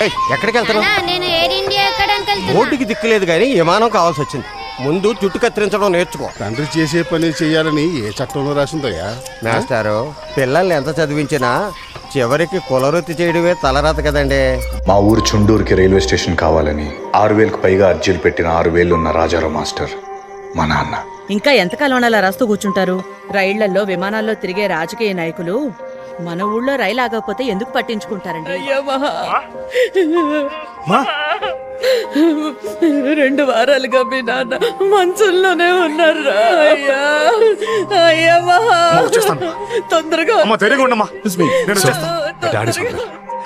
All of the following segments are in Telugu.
ఎక్కడికి వెళ్తారు? నేను ఎయిర్ ఇండియా ఎక్కడానికి వెళ్తున్నా. బోర్డుకి దిక్కులేదు కానీ విమానం కావాల్సి వచ్చింది. ముందు జుట్టు కత్తిరించడం నేర్చుకో. తండ్రి చేసే పని చేయాలని ఏ చట్టంలో రాసిందయ్యా? మేస్టారు, పిల్లల్ని ఎంత చదివించినా చివరికి కులవృత్తి చేయడమే తలరాత కదండి. మా ఊరు చుండూరుకి రైల్వే స్టేషన్ కావాలని 6,000కు పైగా అర్జీలు పెట్టిన 6,000 ఉన్న రాజారావు మాస్టర్ మా నాన్న. ఇంకా ఎంతకాలం అలా రాస్తూ కూర్చుంటారు? రైళ్లలో విమానాల్లో తిరిగే రాజకీయ నాయకులు మన ఊళ్ళో రైలు ఆగకపోతే ఎందుకు పట్టించుకుంటారండి? 2 వారాలుగా మీ నాన్న మంచంలోనే ఉన్నారు. తొందరగా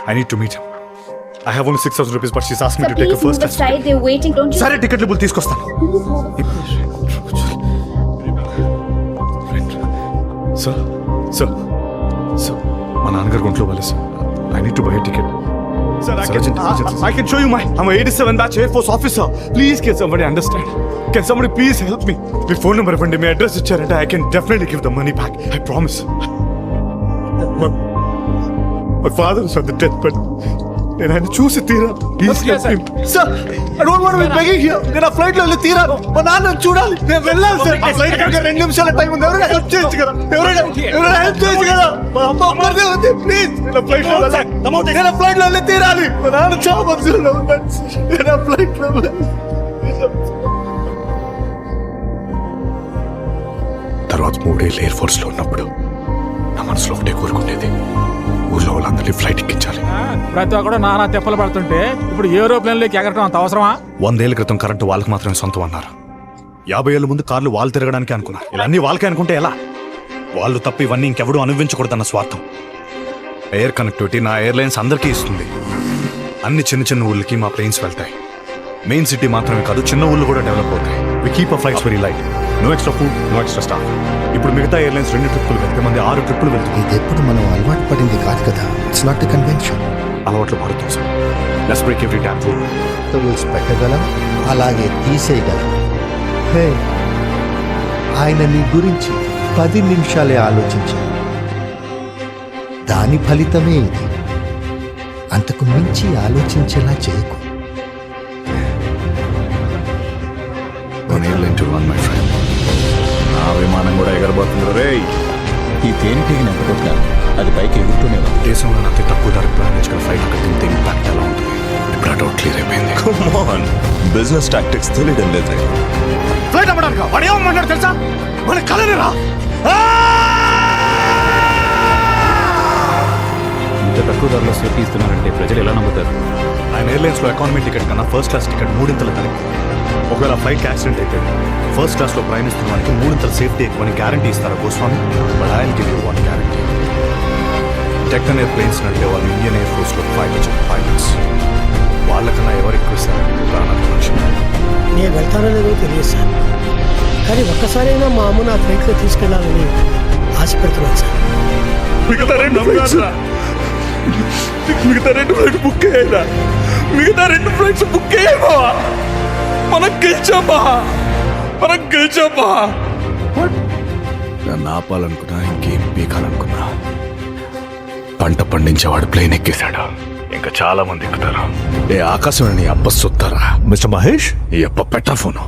I need to meet him. I have only 6,000 rupees, but she's asking me to take a first class ticket. They're waiting, don't you? సరే టికెట్లు బుల్ తీసుకొస్తాను. సార్ మా నాన్నగారు ఒంట్లో బాలేదు sir. I need to buy a ticket. Sir, I can show you I'm a 87 batch Air Force officer. Please, can somebody understand? Can somebody please help me? My phone number ఇవ్వండి, మీ అడ్రస్ ఇచ్చారంటే I can definitely give the money back. I promise. My father is on the deathbed. నేను ఆయన చూసి తీరా. Sir, I don't want to be begging here. నేను ఆ ఫ్లైట్ లో వెళ్ళి తీరా. మా నాన్న చూడాలి. నేను వెళ్ళాలి సార్. ఆ ఫ్లైట్ కనుక 2 నిమిషాల టైం ఉంది. ఎవరైనా హెల్ప్ చేయొచ్చు కదా? ఎవరైనా హెల్ప్ చేయొచ్చు కదా? మా అమ్మ ఒక్కరిదే ఉంది. ప్లీజ్, నేను ఆ ఫ్లైట్ లో వెళ్ళాలి. నేను ఆ ఫ్లైట్ లో వెళ్ళి తీరాలి. మా నాన్న చాలా మంచిగా ఉన్నాడు. నేను ఆ ఫ్లైట్ లో తర్వాత 3 ఏళ్ళు ఎయిర్ ఫోర్స్ లో ఉన్నప్పుడు నా మనసులో ఒకటే కోరుకునేది, ఊర్లో వాళ్ళందరినీ ఫ్లైట్ ఎక్కించాలి. ప్రతి ఒక్కడు నానా తెప్పలు పడుతుంటే ఇప్పుడు ఏరోప్లేన్లోకి ఎగరటం అంత అవసరమా? 100 ఏళ్ల క్రితం కరెంటు వాళ్ళకి మాత్రమే సొంతం అన్నారు. 50 ఏళ్ళ ముందు కార్లు వాళ్ళు తిరగడానికి అనుకున్నారు. ఇలా అన్ని వాళ్ళకే అనుకుంటే ఎలా? వాళ్ళు తప్ప ఇవన్నీ ఇంకెవడూ అనుభవించకూడదన్న స్వార్థం. ఎయిర్ కనెక్టివిటీ నా ఎయిర్లైన్స్ అందరికీ ఇస్తుంది. అన్ని చిన్న చిన్న ఊళ్ళకి మా ప్లేన్స్ వెళ్తాయి. మెయిన్ సిటీ మాత్రమే కాదు, చిన్న ఊళ్ళు కూడా డెవలప్ అవుతాయి. We keep a flights very light. No extra food, no extra staff. ఇప్పుడు మిగతా ఎయిర్లైన్స్ 2 ట్రిప్పులు వెళ్తే మంది 6 ట్రిప్పులు వెళ్తుంది. ఇది ఎప్పుడు మనం అలవాటు పడింది కాదు కదా. It's not a convention. అలవాట్లు మారుతాం sir. Let's break every damn rule. Rules పెట్టగలం, అలాగే తీసేయగలం. హే, ఆయన నీ గురించి 10 నిమిషాలే ఆలోచించారు. దాని ఫలితమే ఇది. అంతకు మించి ఆలోచించేలా చేయకు. One airline to run, my friend. నా విమానం కూడా ఎగరబోతుంది రే. ఈ తేనెటీగ నెట్టగొట్టాను, అది పైకి ఎగురుతూనే ఉంది. దేశంలో అతి తక్కువ ధరకు ప్రయాణించిన ఫ్లైట్ తింటే ఇంపాక్ట్ ఎలా ఉంటుంది? ఇప్పుడు డౌట్ క్లియర్ అయిపోయింది. బిజినెస్ టాక్టిక్స్ తెలియడం లేదు. ఫ్లైట్ అమ్మడానికి వాడు ఏమన్నాడు తెలుసా? మన కలరా ఇంత తక్కువ ధరలో సేఫ్టీ ఇస్తున్నారంటే ప్రజలు ఎలా నమ్ముతారు? ఆయన ఎయిర్లైన్స్ లో ఎకానమీ టికెట్ కన్నా ఫస్ట్ క్లాస్ టికెట్ 3 ధరకు. ఒకవేళ ఫ్లైట్ యాక్సిడెంట్ అయితే ఫస్ట్ క్లాస్ లో ప్రయాణిస్తున్న వానికి 3 సేఫ్టీ ఎక్కువని గ్యారంటీ ఇస్తారా Goswami? But I will give you one guarantee. Deccan airplanes అంటే వాళ్ళు ఇండియన్ ఎయిర్ ఫోర్స్ లో పైలట్స్. వాళ్ళకన్నా ఎవరు ఎక్కువ ఇస్తారంటే నేను వెళ్తానో లేదో తెలియదు సార్, కానీ ఒక్కసారైనా మా అమ్మ నా ఫ్లైట్లో తీసుకెళ్ళాలని ఆశపెడుతున్నాను సార్. మిగతా 2 ఫ్లైట్ బుక్ అయ్యారా? మిగతా 2 ఫ్లైట్స్ బుక్ అయ్యావా? మనం గెలిచామా? నన్ను ఆపాలనుకున్నా, ఇంకేం పీకాలనుకున్నా, పంట పండించేవాడు ప్లేన్ ఎక్కేశాడు. ఇంకా చాలా మంది ఎక్కుతారు. ఏ ఆకాశం అబ్బ సొత్తారా మిస్టర్ మహేష్? ఈ అబ్బ పెట్ట ఫోను.